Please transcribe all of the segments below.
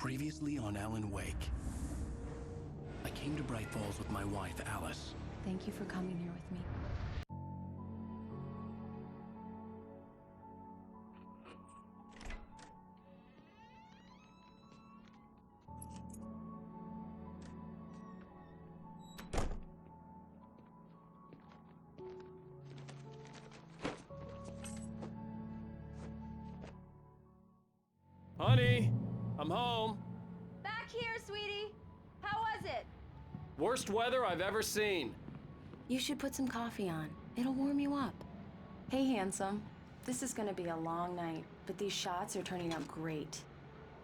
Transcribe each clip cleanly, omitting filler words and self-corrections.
Previously on Alan Wake. I came to Bright Falls with my wife, Alice. Thank you for coming here with me. Honey, I'm home. Back here, sweetie. How was it? Worst weather I've ever seen. You should put some coffee on. It'll warm you up. Hey, handsome. This is gonna be a long night, but these shots are turning out great.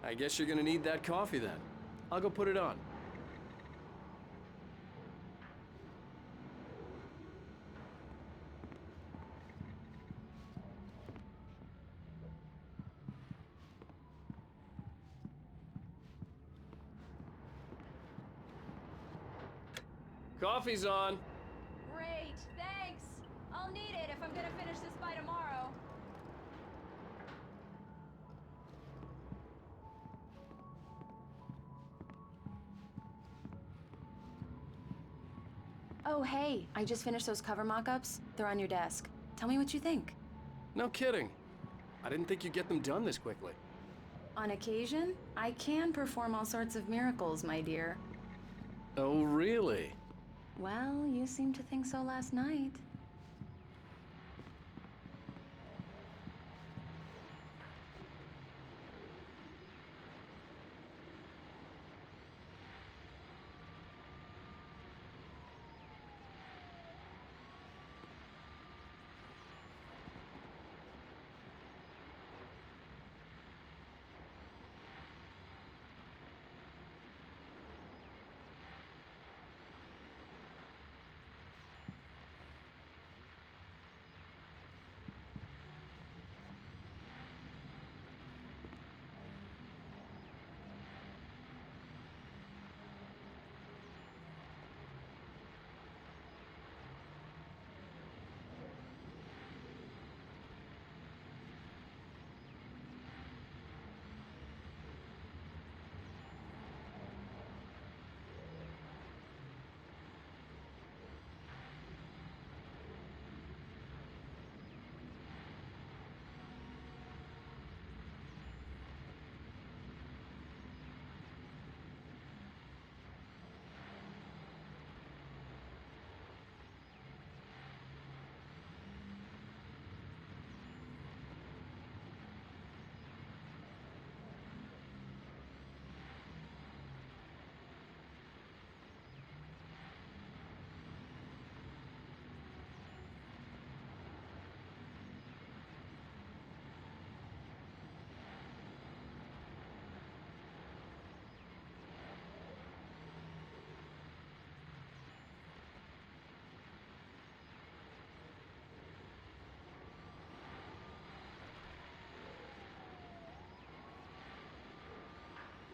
I guess you're gonna need that coffee then. I'll go put it on. Coffee's on. Great, thanks. I'll need it if I'm gonna finish this by tomorrow. Oh, hey, I just finished those cover mock-ups. They're on your desk. Tell me what you think. No kidding. I didn't think you'd get them done this quickly. On occasion, I can perform all sorts of miracles, my dear. Oh, really? Well, you seemed to think so last night.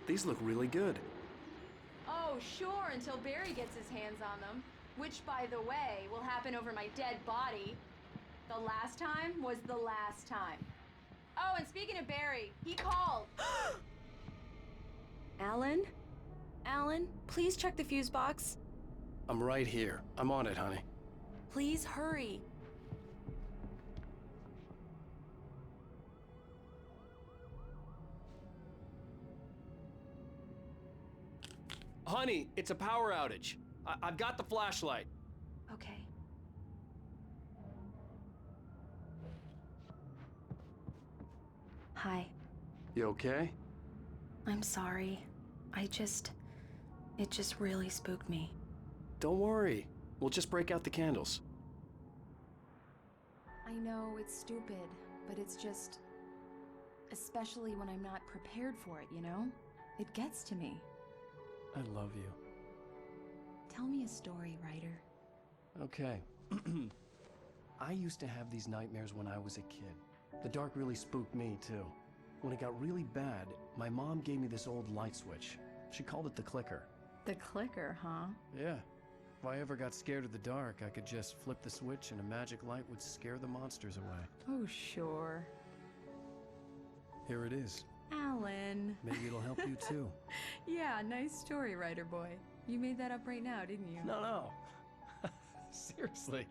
These look really good. Oh, sure, until Barry gets his hands on them. Which, by the way, will happen over my dead body. The last time was the last time. Oh, and speaking of Barry, he called. Alan? Alan, please check the fuse box. I'm right here. I'm on it, honey. Please hurry. Honey, it's a power outage. I've got the flashlight. Okay. Hi. You okay? I'm sorry. It just really spooked me. Don't worry. We'll just break out the candles. I know it's stupid, but it's just... especially when I'm not prepared for it, you know? It gets to me. I love you. Tell me a story, writer. Okay. I used to have these nightmares when I was a kid. The dark really spooked me, too. When it got really bad, my mom gave me this old light switch. She called it the clicker. The clicker, huh? Yeah. If I ever got scared of the dark, I could just flip the switch and a magic light would scare the monsters away. Oh, sure. Here it is. Alan. Maybe it'll help you too. Yeah, nice story, writer boy. You made that up right now, didn't you? No. Seriously.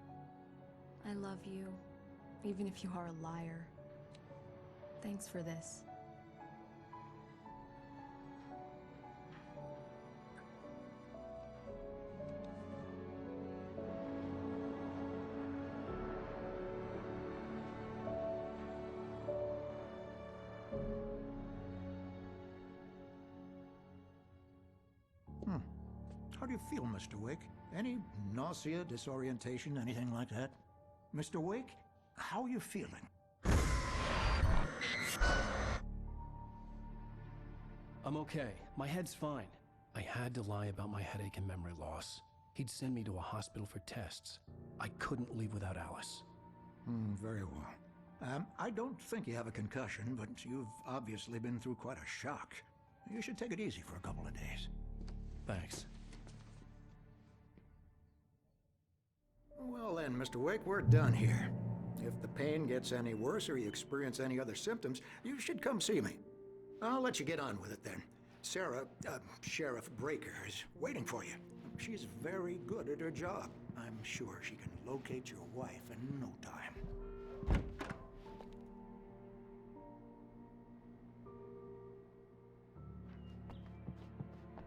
I love you, even if you are a liar. Thanks for this. How do you feel, Mr. Wake? Any nausea, disorientation, anything like that? Mr. Wake, how are you feeling? I'm okay. My head's fine. I had to lie about my headache and memory loss. He'd send me to a hospital for tests. I couldn't leave without Alice. Very well. I don't think you have a concussion, but you've obviously been through quite a shock. You should take it easy for a couple of days. Thanks. Well then, Mr. Wake, we're done here. If the pain gets any worse or you experience any other symptoms, you should come see me. I'll let you get on with it then. Sarah, Sheriff Breaker, is waiting for you. She's very good at her job. I'm sure she can locate your wife in no time.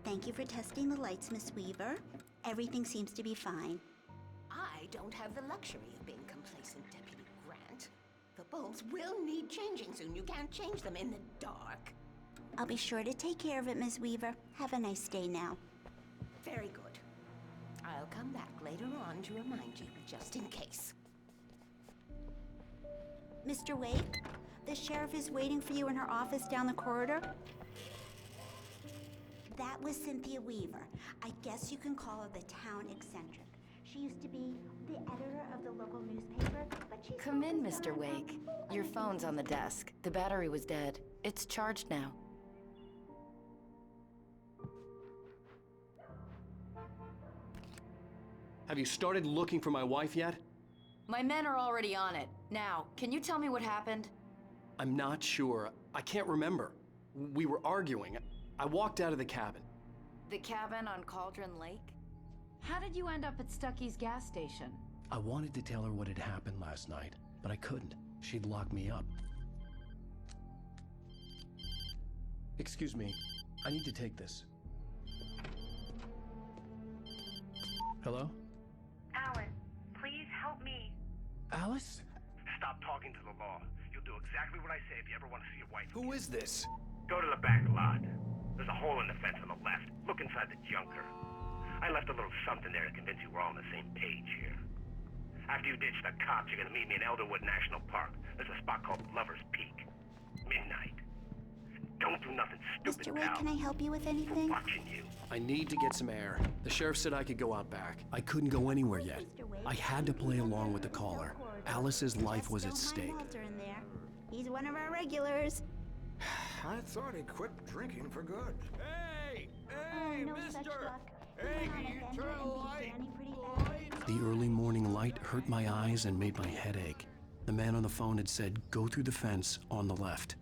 Thank you for testing the lights, Miss Weaver. Everything seems to be fine. I don't have the luxury of being complacent, Deputy Grant. The bulbs will need changing soon. You can't change them in the dark. I'll be sure to take care of it, Miss Weaver. Have a nice day now. Very good. I'll come back later on to remind you, just in case. Mr. Wake, the sheriff is waiting for you in her office down the corridor. That was Cynthia Weaver. I guess you can call her the town eccentric. She used to be the editor of the local newspaper, but she's... Come in, Mr. Wake. Your phone's on the desk. The battery was dead. It's charged now. Have you started looking for my wife yet? My men are already on it. Now, can you tell me what happened? I'm not sure. I can't remember. We were arguing. I walked out of the cabin. The cabin on Cauldron Lake? How did you end up at Stucky's gas station? I wanted to tell her what had happened last night, but I couldn't. She'd lock me up. Excuse me. I need to take this. Hello? Alan, please help me. Alice? Stop talking to the law. You'll do exactly what I say if you ever want to see your wife. Who is this? Go to the back lot. There's a hole in the fence on the left. Look inside the junker. I left a little something there to convince you we're all on the same page here. After you ditch the cops, you're gonna meet me in Elderwood National Park. There's a spot called Lover's Peak. Midnight. Don't do nothing stupid, Mr. Wake, can I help you with anything? Watching you. I need to get some air. The sheriff said I could go out back. I couldn't go anywhere yet. I had to play along with the caller. Alice's life was at stake. Walter in there. He's one of our regulars. I thought he quit drinking for good. Hey! Oh, Hey, no such mister! luck. Hey, He can went you on a turn bender a and he's light? standing pretty bad. The early morning light hurt my eyes and made my head ache. The man on the phone had said, go through the fence on the left.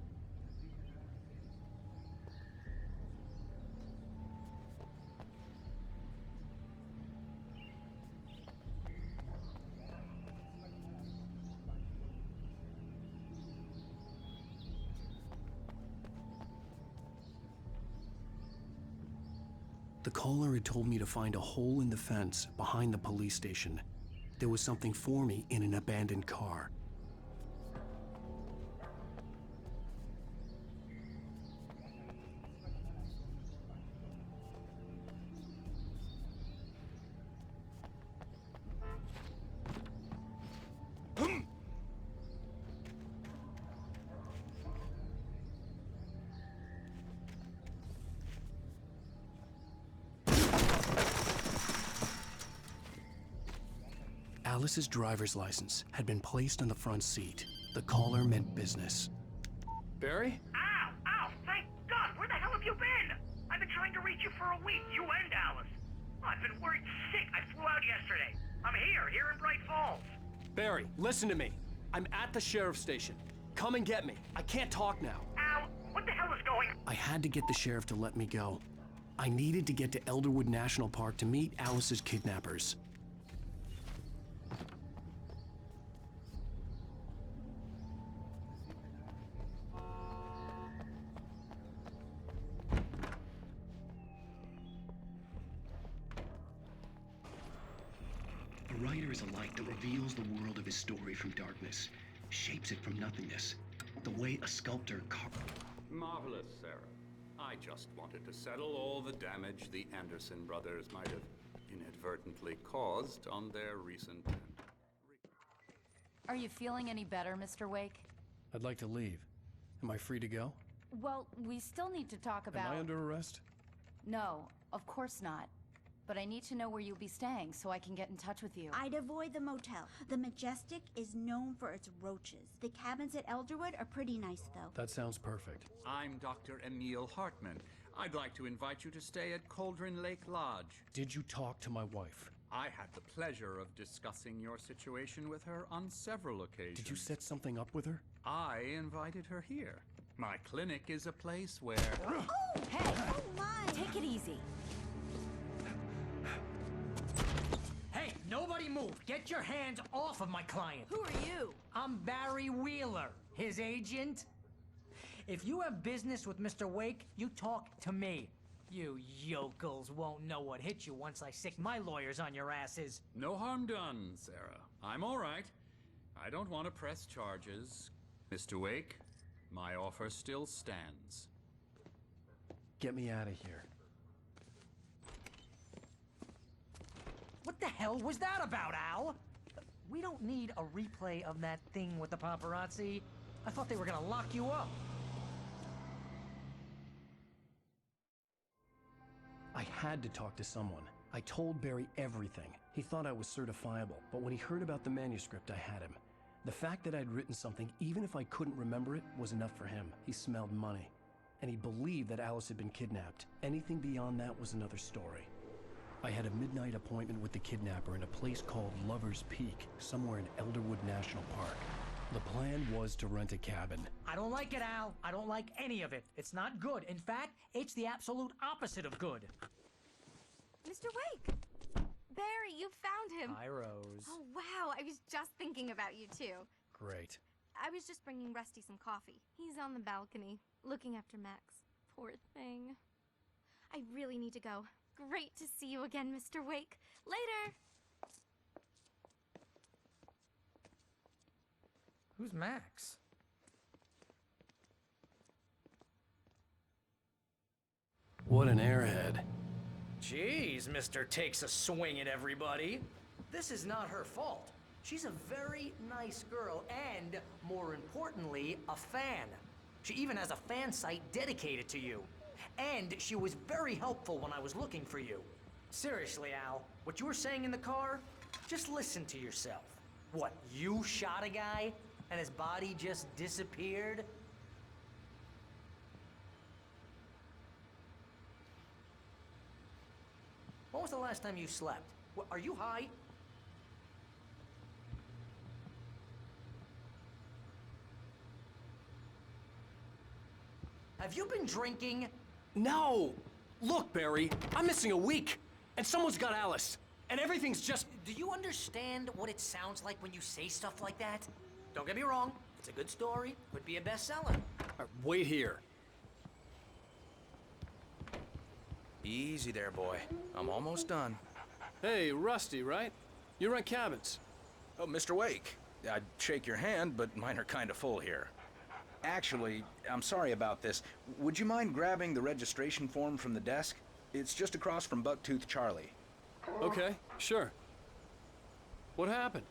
The caller had told me to find a hole in the fence behind the police station. There was something for me in an abandoned car. Alice's driver's license had been placed on the front seat. The caller meant business. Barry? Ow! Ow! Thank God! Where the hell have you been? I've been trying to reach you for a week, you and Alice. I've been worried sick. I flew out yesterday. I'm here in Bright Falls. Barry, listen to me. I'm at the sheriff's station. Come and get me. I can't talk now. Ow! What the hell is going on? I had to get the sheriff to let me go. I needed to get to Elderwood National Park to meet Alice's kidnappers. A writer is a light that reveals the world of his story from darkness, shapes it from nothingness, the way a sculptor Marvelous, Sarah. I just wanted to settle all the damage the Anderson brothers might have inadvertently caused on their recent... Are you feeling any better, Mr. Wake? I'd like to leave. Am I free to go? Well, we still need to talk about... Am I under arrest? No, of course not. But I need to know where you'll be staying so I can get in touch with you. I'd avoid the motel. The Majestic is known for its roaches. The cabins at Elderwood are pretty nice, though. That sounds perfect. I'm Dr. Emil Hartman. I'd like to invite you to stay at Cauldron Lake Lodge. Did you talk to my wife? I had the pleasure of discussing your situation with her on several occasions. Did you set something up with her? I invited her here. My clinic is a place where... Oh! Hey! Oh, my! Take it easy. Hey, nobody move! Get your hands off of my client! Who are you? I'm Barry Wheeler, his agent. If you have business with Mr. Wake, you talk to me. You yokels won't know what hit you once I sick my lawyers on your asses. No harm done, Sarah. I'm all right. I don't want to press charges. Mr. Wake, my offer still stands. Get me out of here. What the hell was that about, Al? We don't need a replay of that thing with the paparazzi. I thought they were gonna lock you up. I had to talk to someone. I told Barry everything. He thought I was certifiable, but when he heard about the manuscript, I had him. The fact that I'd written something, even if I couldn't remember it, was enough for him. He smelled money. And he believed that Alice had been kidnapped. Anything beyond that was another story. I had a midnight appointment with the kidnapper in a place called Lover's Peak, somewhere in Elderwood National Park. The plan was to rent a cabin. I don't like it, Al. I don't like any of it. It's not good. In fact, it's the absolute opposite of good. Mr. Wake! Barry, you found him! Hi, Rose. Oh, wow, I was just thinking about you, too. Great. I was just bringing Rusty some coffee. He's on the balcony, looking after Max. Poor thing. I really need to go. Great to see you again, Mr. Wake. Later! Who's Max? What an airhead. Jeez, Mr. Takes a swing at everybody. This is not her fault. She's a very nice girl and, more importantly, a fan. She even has a fan site dedicated to you. And she was very helpful when I was looking for you. Seriously, Al, what you were saying in the car, just listen to yourself. What, you shot a guy and his body just disappeared? When was the last time you slept? What, are you high? Have you been drinking? No! Look, Barry, I'm missing a week, and someone's got Alice, and everything's just... Do you understand what it sounds like when you say stuff like that? Don't get me wrong, it's a good story, could be a bestseller. Wait here. Easy there, boy. I'm almost done. Hey, Rusty, right? You rent cabins. Oh, Mr. Wake. I'd shake your hand, but mine are kind of full here. Actually, I'm sorry about this. Would you mind grabbing the registration form from the desk? It's just across from Bucktooth Charlie. Okay, sure. What happened?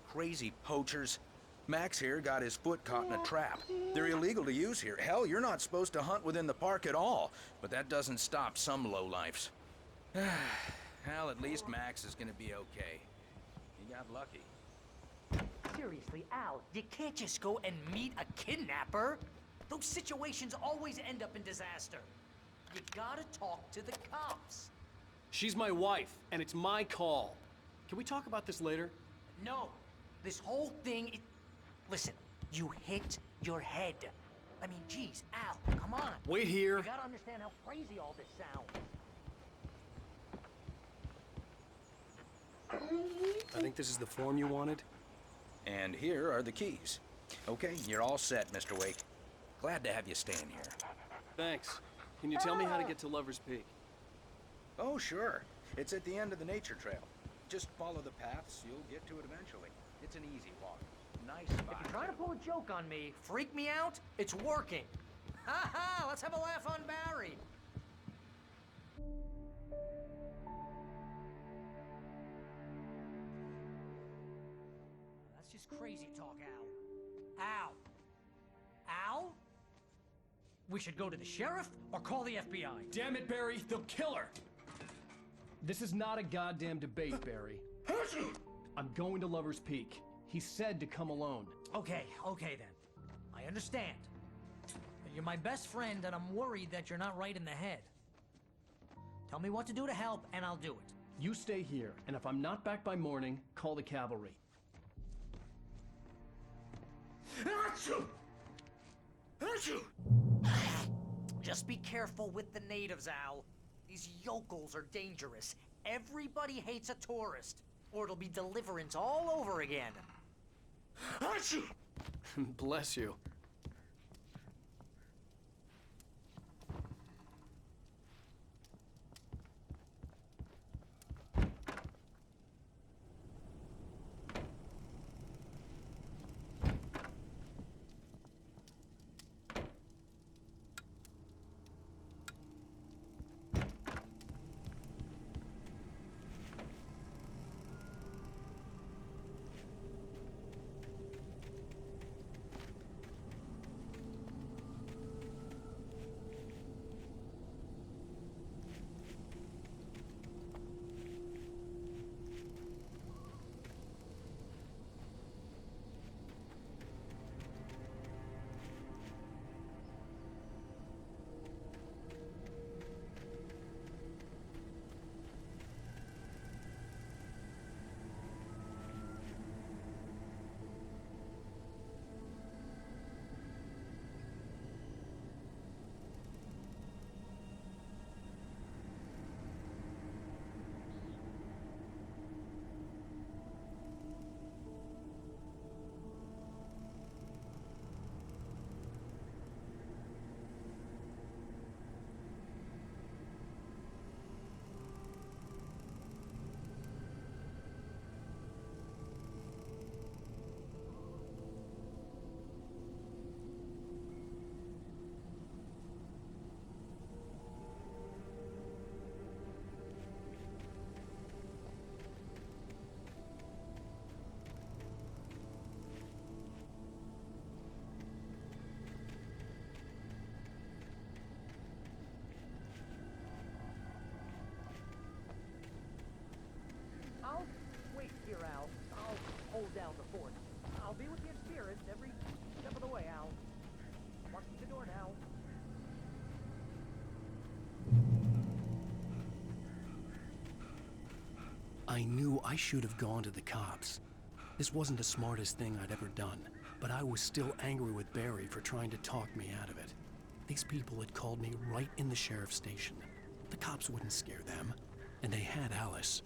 Crazy poachers. Max here got his foot caught in a trap. They're illegal to use here. Hell, you're not supposed to hunt within the park at all. But that doesn't stop some lowlifes. Well, at least Max is gonna be okay. He got lucky. Seriously, Al, you can't just go and meet a kidnapper. Those situations always end up in disaster. You gotta talk to the cops. She's my wife, and it's my call. Can we talk about this later? No, this whole thing, listen, you hit your head. I mean, geez, Al, come on. Wait here. You gotta understand how crazy all this sounds. I think this is the form you wanted. And here are the keys. Okay, you're all set, Mr. Wake. Glad to have you staying here. Thanks. Can you tell me how to get to Lover's Peak? Oh, sure. It's at the end of the nature trail. Just follow the paths, you'll get to it eventually. It's an easy walk. Nice spot. If you're trying to pull a joke on me, freak me out, it's working. Ha ha! Let's have a laugh on Barry. That's just crazy talk, Al. Al! Al? We should go to the sheriff or call the FBI. Damn it, Barry, they'll kill her! This is not a goddamn debate, Barry. I'm going to Lover's Peak. He said to come alone. Okay then. I understand. You're my best friend, and I'm worried that you're not right in the head. Tell me what to do to help, and I'll do it. You stay here, and if I'm not back by morning, call the cavalry. Achoo! Achoo! Just be careful with the natives, Al. These yokels are dangerous. Everybody hates a tourist, or it'll be deliverance all over again. Achoo! Bless you. I'll wait here, Al. I'll hold down the fort. I'll be with you in spirit every step of the way, Al. I'm locking the door now. I knew I should have gone to the cops. This wasn't the smartest thing I'd ever done, but I was still angry with Barry for trying to talk me out of it. These people had called me right in the sheriff's station. The cops wouldn't scare them, and they had Alice.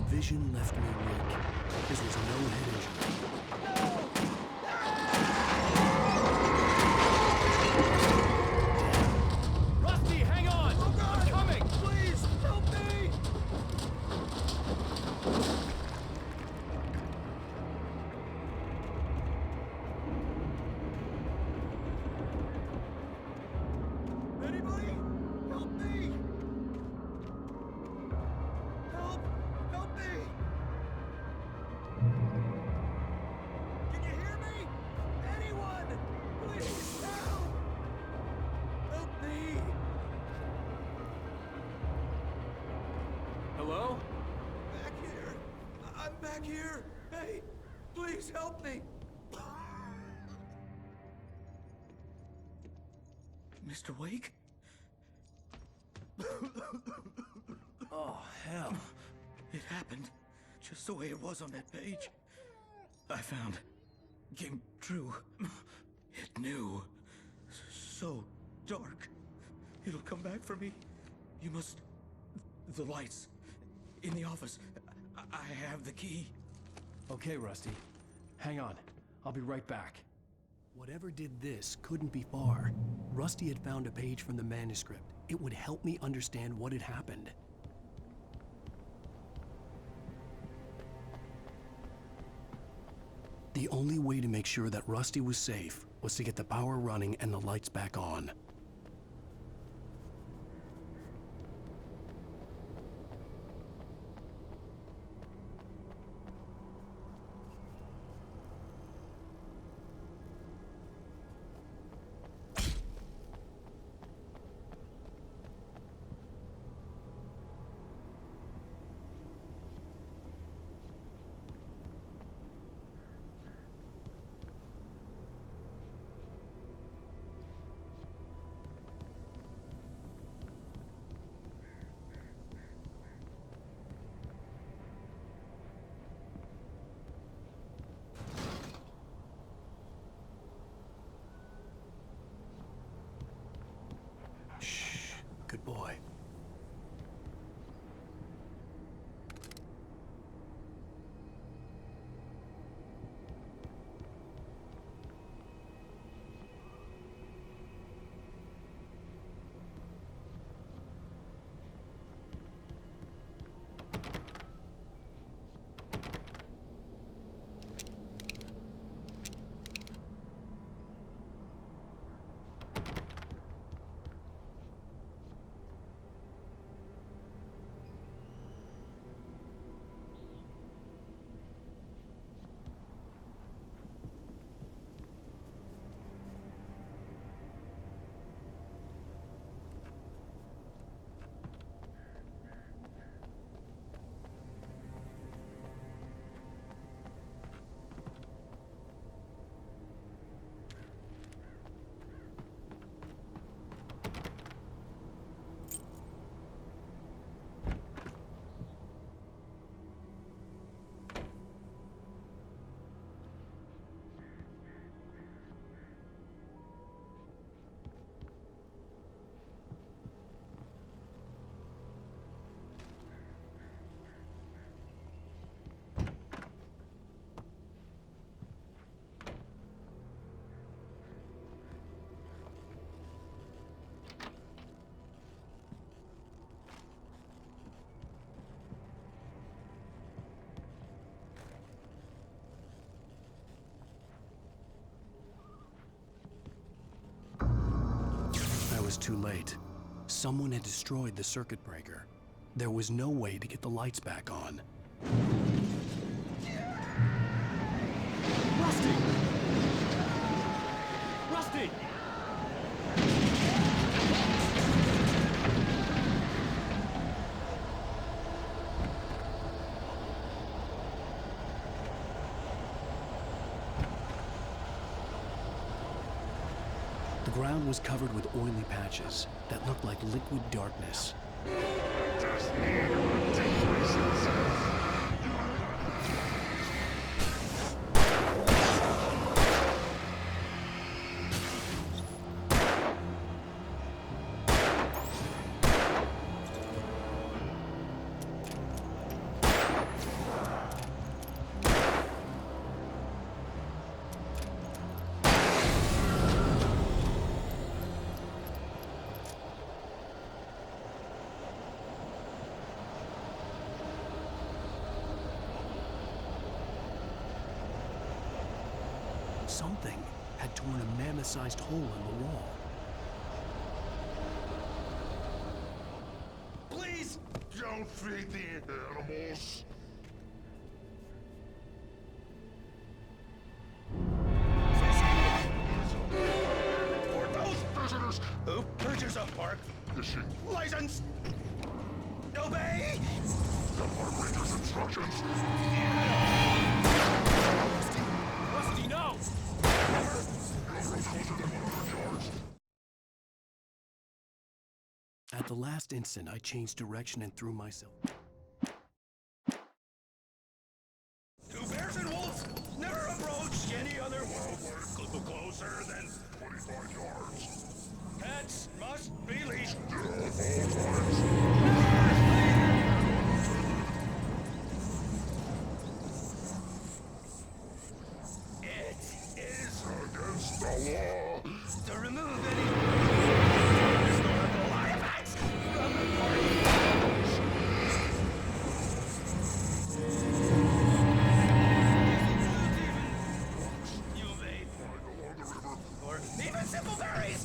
Vision left me weak. This was no head injury. Rusty, hang on! I'm coming! Please, help me! Hello? Back here. I'm back here. Hey, please help me. Mr. Wake? Oh, hell. It happened just the way it was on that page. I found. Came true. It knew. So dark. It'll come back for me. You must... The lights. In the office. I have the key. Okay, Rusty. Hang on. I'll be right back. Whatever did this couldn't be far. Rusty had found a page from the manuscript. It would help me understand what had happened. The only way to make sure that Rusty was safe was to get the power running and the lights back on. Good boy. Was too late. Someone had destroyed the circuit breaker. There was no way to get the lights back on. Rusty! Rusty! The ground was covered with oily patches that looked like liquid darkness. Something had torn a mammoth-sized hole in the wall. Please don't feed the animals. For those visitors who purchase a park license, obey. Rusty, no! At the last instant, I changed direction and threw myself. Do bears and wolves never approach any other wolf closer than 25 yards? Pets must be leashed. It is against the law to remove any historical artifacts from the party. You vape. Or even simple berries.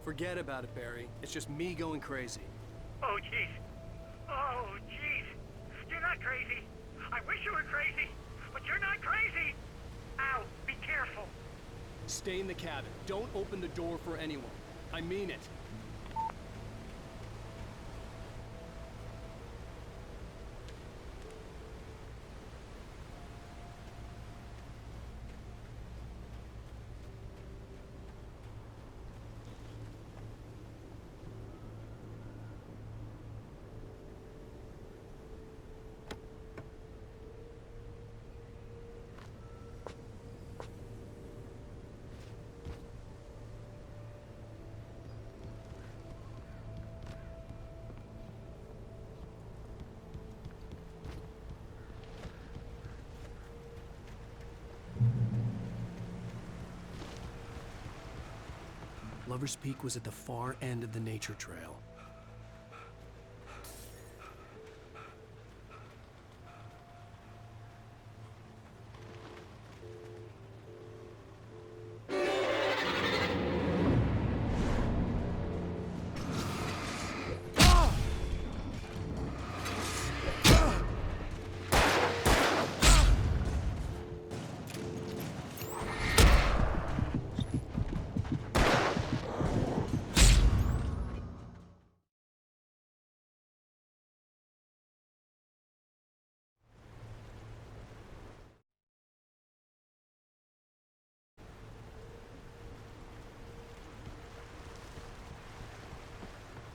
Forget about it, Barry. It's just me going crazy. Oh, jeez. Oh, jeez. You're not crazy. I wish you were crazy, but you're not crazy. Ow, be careful. Stay in the cabin. Don't open the door for anyone. I mean it. Lover's Peak was at the far end of the nature trail.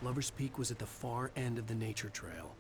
Lover's Peak was at the far end of the nature trail.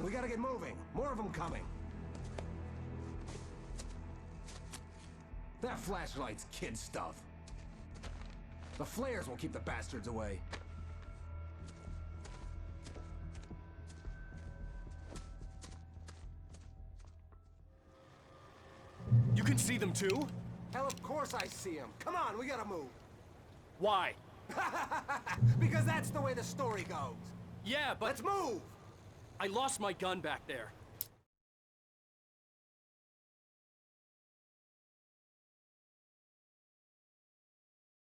on, we gotta get moving. More of them coming. That flashlight's kid stuff. The flares will keep the bastards away. You can see them too? Hell, of course I see them. Come on, we gotta move. Why? Because that's the way the story goes. Yeah, but... Let's move! I lost my gun back there.